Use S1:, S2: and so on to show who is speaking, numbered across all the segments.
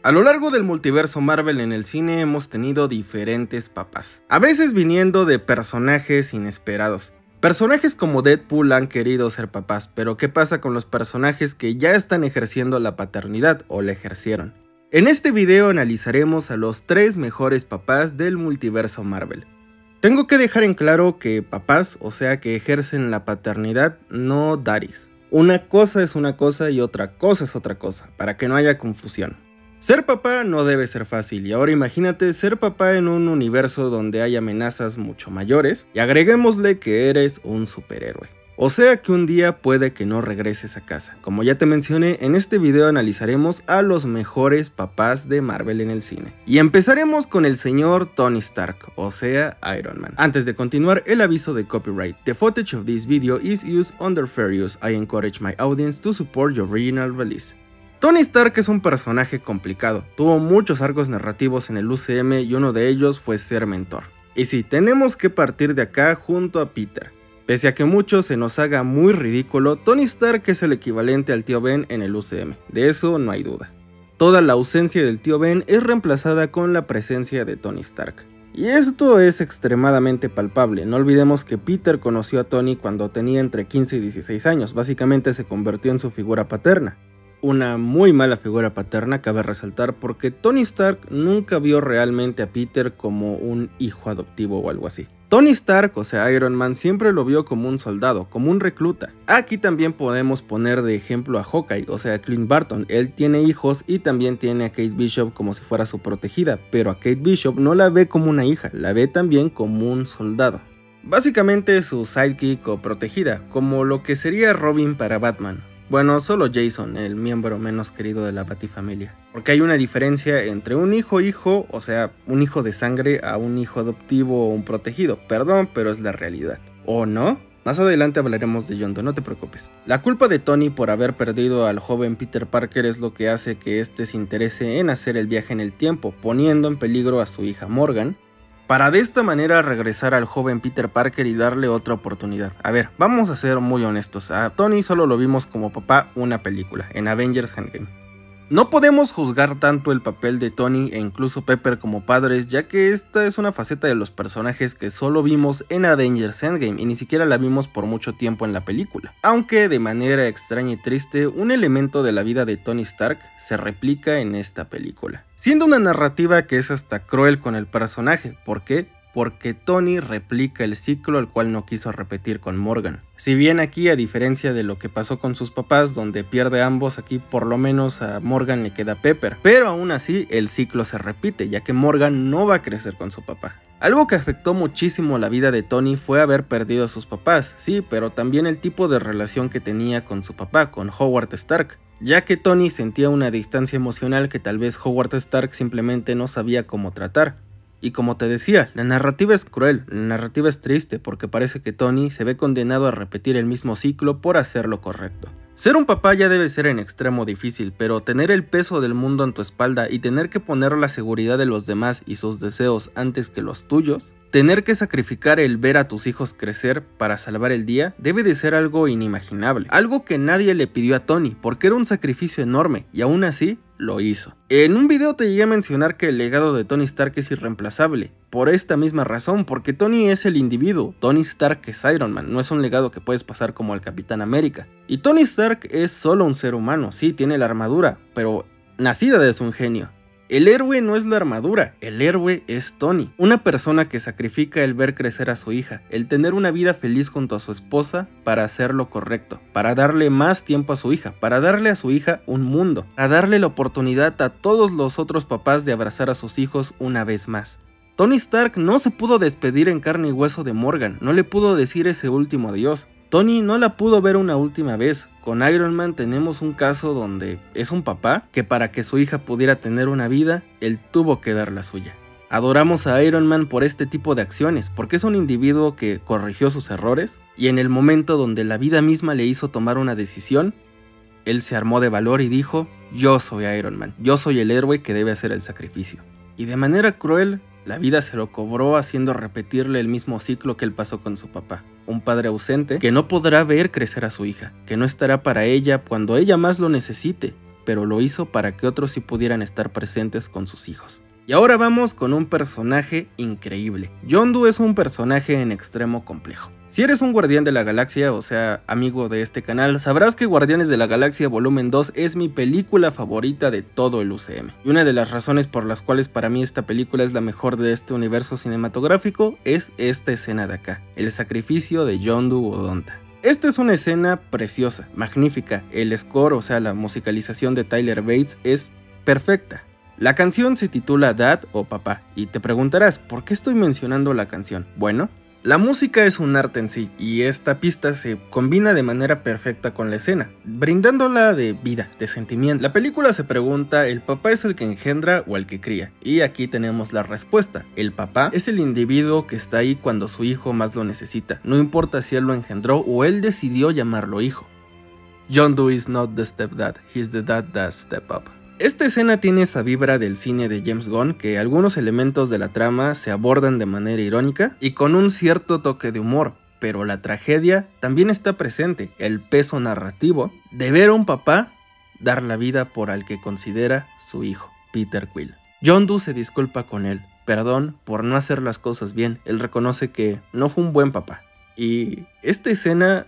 S1: A lo largo del multiverso Marvel en el cine hemos tenido diferentes papás, a veces viniendo de personajes inesperados. Personajes como Deadpool han querido ser papás, pero ¿qué pasa con los personajes que ya están ejerciendo la paternidad o la ejercieron? En este video analizaremos a los 3 mejores papás del multiverso Marvel. Tengo que dejar en claro que papás, o sea que ejercen la paternidad, no daddies. Una cosa es una cosa y otra cosa es otra cosa, para que no haya confusión. Ser papá no debe ser fácil, y ahora imagínate ser papá en un universo donde hay amenazas mucho mayores, y agreguémosle que eres un superhéroe. O sea que un día puede que no regreses a casa. Como ya te mencioné, en este video analizaremos a los mejores papás de Marvel en el cine. Y empezaremos con el señor Tony Stark, o sea, Iron Man. Antes de continuar, el aviso de copyright. The footage of this video is used under fair use. I encourage my audience to support the original release. Tony Stark es un personaje complicado, tuvo muchos arcos narrativos en el UCM y uno de ellos fue ser mentor. Y sí, tenemos que partir de acá junto a Peter. Pese a que mucho se nos haga muy ridículo, Tony Stark es el equivalente al tío Ben en el UCM, de eso no hay duda. Toda la ausencia del tío Ben es reemplazada con la presencia de Tony Stark. Y esto es extremadamente palpable, no olvidemos que Peter conoció a Tony cuando tenía entre 15 y 16 años, básicamente se convirtió en su figura paterna. Una muy mala figura paterna, cabe resaltar, porque Tony Stark nunca vio realmente a Peter como un hijo adoptivo o algo así. Tony Stark, o sea Iron Man, siempre lo vio como un soldado, como un recluta. Aquí también podemos poner de ejemplo a Hawkeye, o sea Clint Barton. Él tiene hijos y también tiene a Kate Bishop como si fuera su protegida, pero a Kate Bishop no la ve como una hija, la ve también como un soldado. Básicamente su sidekick o protegida, como lo que sería Robin para Batman. Bueno, solo Jason, el miembro menos querido de la Batifamilia. Porque hay una diferencia entre un hijo, o sea, un hijo de sangre, a un hijo adoptivo o un protegido. Perdón, pero es la realidad. ¿O no? Más adelante hablaremos de Yondu, no te preocupes. La culpa de Tony por haber perdido al joven Peter Parker es lo que hace que este se interese en hacer el viaje en el tiempo, poniendo en peligro a su hija Morgan, para de esta manera regresar al joven Peter Parker y darle otra oportunidad. A ver, vamos a ser muy honestos, a Tony solo lo vimos como papá una película, en Avengers Endgame. No podemos juzgar tanto el papel de Tony e incluso Pepper como padres, ya que esta es una faceta de los personajes que solo vimos en Avengers Endgame y ni siquiera la vimos por mucho tiempo en la película. Aunque de manera extraña y triste, un elemento de la vida de Tony Stark se replica en esta película, siendo una narrativa que es hasta cruel con el personaje. ¿Por qué? Porque Tony replica el ciclo al cual no quiso repetir con Morgan. Si bien aquí, a diferencia de lo que pasó con sus papás, donde pierde a ambos, aquí por lo menos a Morgan le queda Pepper, pero aún así el ciclo se repite, ya que Morgan no va a crecer con su papá. Algo que afectó muchísimo la vida de Tony fue haber perdido a sus papás, sí, pero también el tipo de relación que tenía con su papá, con Howard Stark, ya que Tony sentía una distancia emocional que tal vez Howard Stark simplemente no sabía cómo tratar. Y como te decía, la narrativa es cruel, la narrativa es triste porque parece que Tony se ve condenado a repetir el mismo ciclo por hacer lo correcto. Ser un papá ya debe ser en extremo difícil, pero tener el peso del mundo en tu espalda y tener que poner la seguridad de los demás y sus deseos antes que los tuyos, tener que sacrificar el ver a tus hijos crecer para salvar el día, debe de ser algo inimaginable. Algo que nadie le pidió a Tony, porque era un sacrificio enorme, y aún así lo hizo. En un video te llegué a mencionar que el legado de Tony Stark es irreemplazable, por esta misma razón, porque Tony es el individuo, Tony Stark es Iron Man, no es un legado que puedes pasar como al Capitán América. Y Tony Stark es solo un ser humano, sí, tiene la armadura, pero nacida de un genio. El héroe no es la armadura, el héroe es Tony, una persona que sacrifica el ver crecer a su hija, el tener una vida feliz junto a su esposa para hacer lo correcto, para darle más tiempo a su hija, para darle a su hija un mundo, para darle la oportunidad a todos los otros papás de abrazar a sus hijos una vez más. Tony Stark no se pudo despedir en carne y hueso de Morgan, no le pudo decir ese último adiós. Tony no la pudo ver una última vez. Con Iron Man tenemos un caso donde es un papá que para que su hija pudiera tener una vida, él tuvo que dar la suya. Adoramos a Iron Man por este tipo de acciones, porque es un individuo que corrigió sus errores y en el momento donde la vida misma le hizo tomar una decisión, él se armó de valor y dijo: yo soy Iron Man, yo soy el héroe que debe hacer el sacrificio. Y de manera cruel, la vida se lo cobró haciendo repetirle el mismo ciclo que él pasó con su papá. Un padre ausente que no podrá ver crecer a su hija, que no estará para ella cuando ella más lo necesite, pero lo hizo para que otros sí pudieran estar presentes con sus hijos. Y ahora vamos con un personaje increíble. Yondu es un personaje en extremo complejo. Si eres un guardián de la galaxia, o sea, amigo de este canal, sabrás que Guardianes de la Galaxia Volumen 2 es mi película favorita de todo el UCM. Y una de las razones por las cuales para mí esta película es la mejor de este universo cinematográfico es esta escena de acá, el sacrificio de Yondu Odonta. Esta es una escena preciosa, magnífica, el score, o sea, la musicalización de Tyler Bates es perfecta. La canción se titula Dad o Papá, y te preguntarás, ¿por qué estoy mencionando la canción? Bueno, la música es un arte en sí, y esta pista se combina de manera perfecta con la escena, brindándola de vida, de sentimiento. La película se pregunta, ¿el papá es el que engendra o el que cría? Y aquí tenemos la respuesta, el papá es el individuo que está ahí cuando su hijo más lo necesita, no importa si él lo engendró o él decidió llamarlo hijo. Yondu is not the stepdad, he's the dad that step up. Esta escena tiene esa vibra del cine de James Gunn, que algunos elementos de la trama se abordan de manera irónica y con un cierto toque de humor, pero la tragedia también está presente, el peso narrativo de ver a un papá dar la vida por al que considera su hijo, Peter Quill. Yondu se disculpa con él, perdón por no hacer las cosas bien, él reconoce que no fue un buen papá. Y esta escena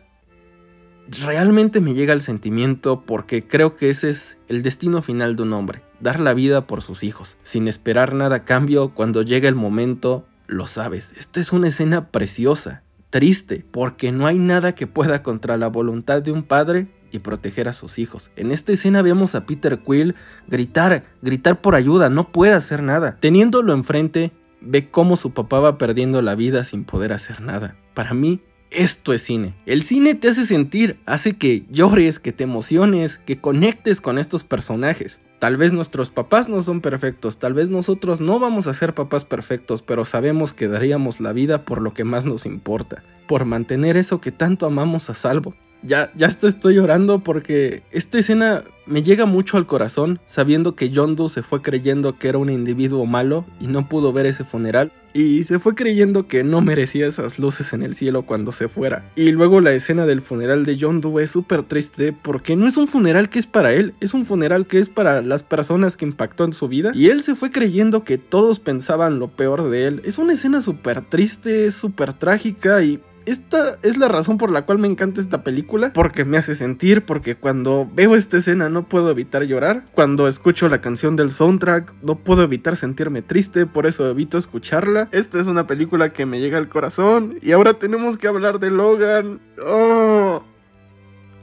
S1: realmente me llega al sentimiento porque creo que ese es el destino final de un hombre, dar la vida por sus hijos, sin esperar nada a cambio. Cuando llega el momento, lo sabes. Esta es una escena preciosa, triste, porque no hay nada que pueda contra la voluntad de un padre y proteger a sus hijos. En esta escena vemos a Peter Quill gritar por ayuda, no puede hacer nada. Teniéndolo enfrente, ve cómo su papá va perdiendo la vida sin poder hacer nada. Para mí, esto es cine. El cine te hace sentir, hace que llores, que te emociones, que conectes con estos personajes. Tal vez nuestros papás no son perfectos, tal vez nosotros no vamos a ser papás perfectos, pero sabemos que daríamos la vida por lo que más nos importa, por mantener eso que tanto amamos a salvo. Ya estoy llorando porque esta escena me llega mucho al corazón, sabiendo que Yondu se fue creyendo que era un individuo malo y no pudo ver ese funeral, y se fue creyendo que no merecía esas luces en el cielo cuando se fuera. Y luego la escena del funeral de Yondu es súper triste porque no es un funeral que es para él, es un funeral que es para las personas que impactó en su vida, y él se fue creyendo que todos pensaban lo peor de él. Es una escena súper triste, es súper trágica, y esta es la razón por la cual me encanta esta película, porque me hace sentir, porque cuando veo esta escena no puedo evitar llorar, cuando escucho la canción del soundtrack no puedo evitar sentirme triste, por eso evito escucharla. Esta es una película que me llega al corazón, y ahora tenemos que hablar de Logan. ¡Oh!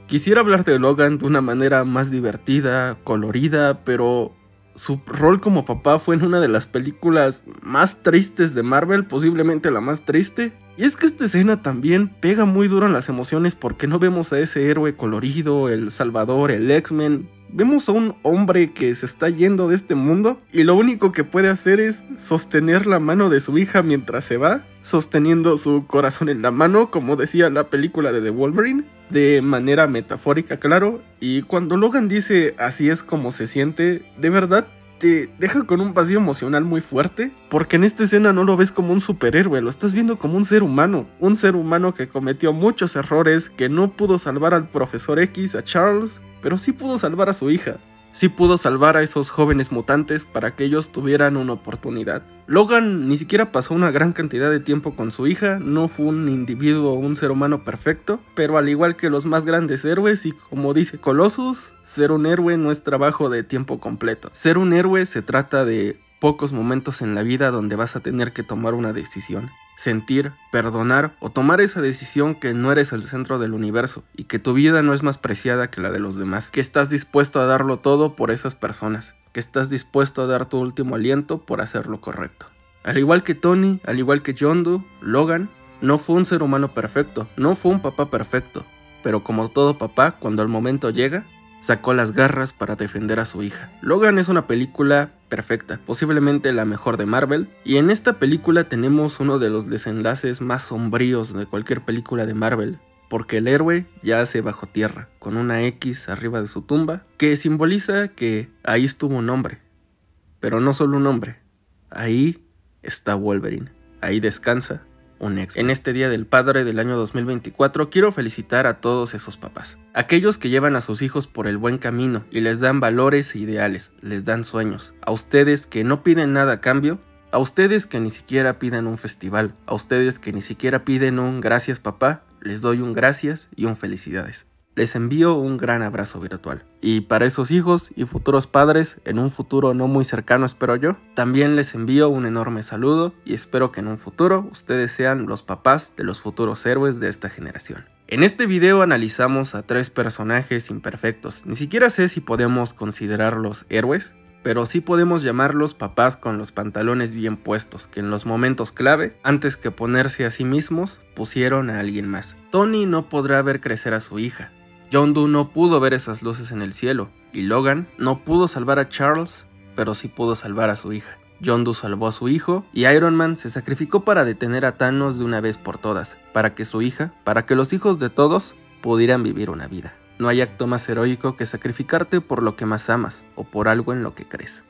S1: Quisiera hablar de Logan de una manera más divertida, colorida, pero su rol como papá fue en una de las películas más tristes de Marvel, posiblemente la más triste. Y es que esta escena también pega muy duro en las emociones porque no vemos a ese héroe colorido, el Salvador, el X-Men. Vemos a un hombre que se está yendo de este mundo y lo único que puede hacer es sostener la mano de su hija mientras se va, sosteniendo su corazón en la mano, como decía la película de The Wolverine, de manera metafórica, claro. Y cuando Logan dice así es como se siente, de verdad te deja con un vacío emocional muy fuerte, porque en esta escena no lo ves como un superhéroe, lo estás viendo como un ser humano que cometió muchos errores, que no pudo salvar al Profesor X, a Charles, pero sí pudo salvar a su hija. Sí pudo salvar a esos jóvenes mutantes para que ellos tuvieran una oportunidad. Logan ni siquiera pasó una gran cantidad de tiempo con su hija, no fue un individuo o un ser humano perfecto, pero al igual que los más grandes héroes, y como dice Colossus, ser un héroe no es trabajo de tiempo completo. Ser un héroe se trata de pocos momentos en la vida donde vas a tener que tomar una decisión. Sentir, perdonar o tomar esa decisión que no eres el centro del universo y que tu vida no es más preciada que la de los demás, que estás dispuesto a darlo todo por esas personas, que estás dispuesto a dar tu último aliento por hacer lo correcto. Al igual que Tony, al igual que Yondu, Logan no fue un ser humano perfecto, no fue un papá perfecto, pero como todo papá, cuando el momento llega, sacó las garras para defender a su hija. Logan es una película perfecta, posiblemente la mejor de Marvel, y en esta película tenemos uno de los desenlaces más sombríos de cualquier película de Marvel, porque el héroe yace bajo tierra, con una X arriba de su tumba, que simboliza que ahí estuvo un hombre, pero no solo un hombre, ahí está Wolverine, ahí descansa un éxito. En este Día del Padre del año 2024 quiero felicitar a todos esos papás. Aquellos que llevan a sus hijos por el buen camino y les dan valores e ideales, les dan sueños. A ustedes que no piden nada a cambio, a ustedes que ni siquiera piden un festival, a ustedes que ni siquiera piden un gracias papá, les doy un gracias y un felicidades. Les envío un gran abrazo virtual. Y para esos hijos y futuros padres, en un futuro no muy cercano espero yo, también les envío un enorme saludo y espero que en un futuro ustedes sean los papás de los futuros héroes de esta generación. En este video analizamos a 3 personajes imperfectos. Ni siquiera sé si podemos considerarlos héroes, pero sí podemos llamarlos papás con los pantalones bien puestos, que en los momentos clave, antes que ponerse a sí mismos, pusieron a alguien más. Tony no podrá ver crecer a su hija. Yondu no pudo ver esas luces en el cielo, y Logan no pudo salvar a Charles, pero sí pudo salvar a su hija. Yondu salvó a su hijo, y Iron Man se sacrificó para detener a Thanos de una vez por todas, para que su hija, para que los hijos de todos, pudieran vivir una vida. No hay acto más heroico que sacrificarte por lo que más amas, o por algo en lo que crees.